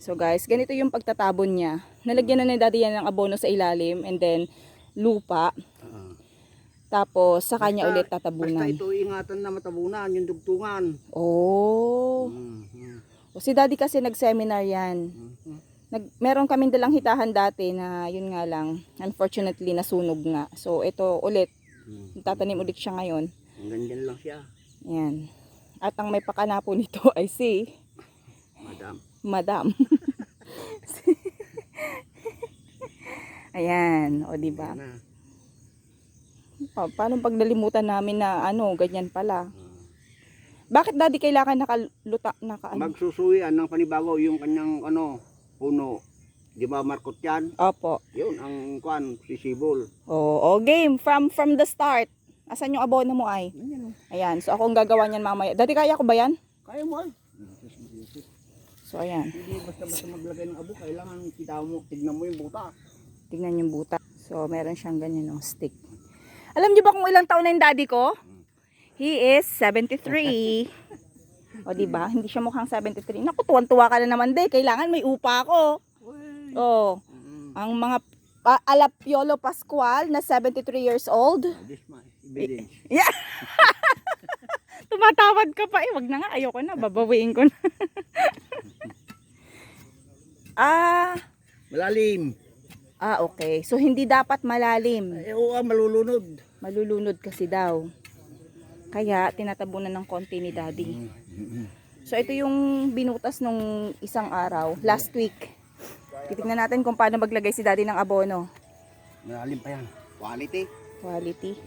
So guys, ganito yung pagtatabon niya. Nalagyan na ni daddy yan ng abono sa ilalim and then lupa. Tapos sa kanya ulit tatabunan. Basta ito ingatan na matabunan, yung dugtungan. Oh. O si daddy kasi nag-seminar yan. Meron kaming dalang hitahan dati na yun nga lang, unfortunately nasunog nga. So ito ulit, tatanim ulit siya ngayon. Ganyan lang siya. Yan. At ang may pakanapo nito ay si Madam. Ayan, o diba? Paano paglalimutan namin na ano, ganyan pala? Bakit daddy kailangan Magsusuyan ng panibago yung kanyang puno. Di ba markot yan? Opo. Yun ang sisibol. Oh, game from the start. Asan yung abono mo ay? Ayan, so ako ang gagawa niyan mamaya. Daddy, kaya ko ba yan? Kaya mo ay. So ayan. Hindi basta maglagay ng abo, kailangan tignan mo yung buta. Tignan yung buta. So meron siyang ganyan stick. Alam niyo ba kung ilang taon na yung daddy ko? He is 73. O diba? Hindi siya mukhang 73. Naku, tuwan-tuwa ka na naman day. Kailangan may upa ako. Oh. Ang mga Alap Piolo Pascual na 73 years old. This my evidence. Yeah. Tumatawad ka pa eh. Wag na nga. Ayoko na. Babawiin ko na. Malalim. Okay. So hindi dapat malalim. Oo, malulunod. Malulunod kasi daw. Kaya tinatabunan ng konti ni daddy. So ito yung binutas nung isang araw. Last week. Titignan natin kung paano maglagay si daddy ng abono. Malalim pa yan. Quality. Quality.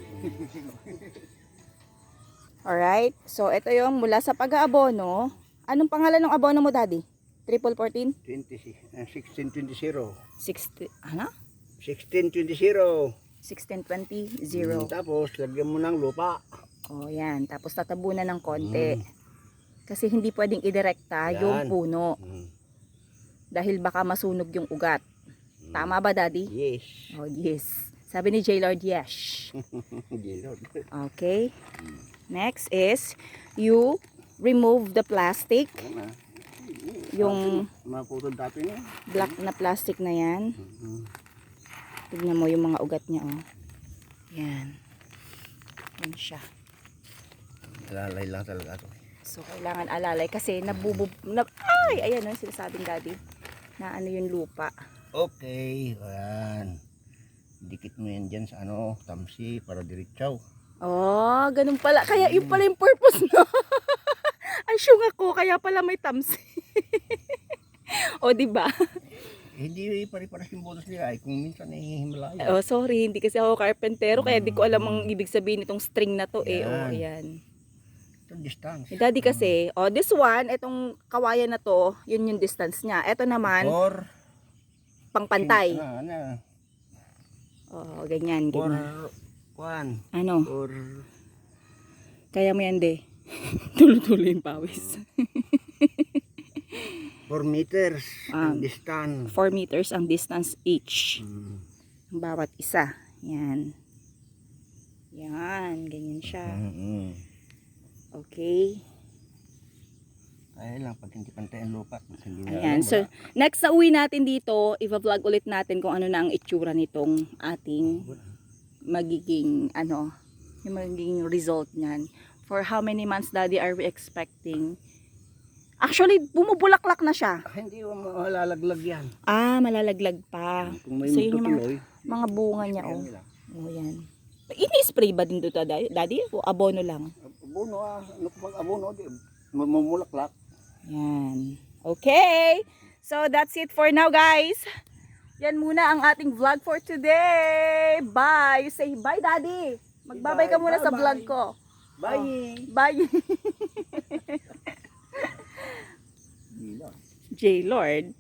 Alright. So ito yung mula sa pag-aabono. Anong pangalan ng abono mo daddy? 1414? 1620. 60, ano? 1620. 1620. Tapos lagyan mo ng lupa. Oh, yan. Tapos tatabunan ng konti. Kasi hindi pwedeng idirekta yung puno. Dahil baka masunog yung ugat. Tama ba, daddy? Yes. Oh, yes. Sabi ni J. Lord, yes. Okay. Next is, you remove the plastic. Yung maputol dati na. black na plastic na yan. Tignan mo yung mga ugat niya, oh. Yan. Yan siya. Alalay lang talaga ito. So, kailangan alalay kasi ayan yung sinasabing daddy. Na ano yung lupa. Okay, ayan. Dikit mo yan dyan sa tamsi para diretsaw. Oh, ganun pala. Kaya yun pala yung purpose, no? Ay, syung ako. Kaya pala may tamsi. O, diba? Hindi pare-paras yung bonus nila ay kung minsan himalaya. Oh, sorry. Hindi kasi ako carpentero. Kaya di ko alam ang ibig sabihin itong string na to. Yan. Oh, ayan. Ito distance. Daddy kasi, this one, itong kawayan na to, yun yung distance niya. Ito naman, Or pangpantay. Ano? Oh, ganyan. Or Ano? Or Kaya mo yan, de. Tuloy-tuloy yung pawis. 4 meters ang distance. 4 meters ang distance each. Bawat isa. Yan. Yan. Ganyan siya. Okay. Kaya lang pag hindi pantay ang lupa. Ayan. So, next na uwi natin dito, i-vlog ulit natin kung ano na ang itsura nitong ating magiging, yung magiging result niyan. For how many months, daddy, are we expecting? Actually, bumubulaklak na siya. Hindi mo malalaglag yan. Malalaglag pa. Kung may So, yun yung magtutuloy, mga bunga niya, oh. Oh, yan. Ini-spray ba din dito, daddy? O abono lang? Abono kapag abono, mamulaklak. Yan. Okay. So, that's it for now, guys. Yan muna ang ating vlog for today. Bye. You say bye, daddy. Magbabay ka muna sa vlog ko. Bye. Bye. J. Lord.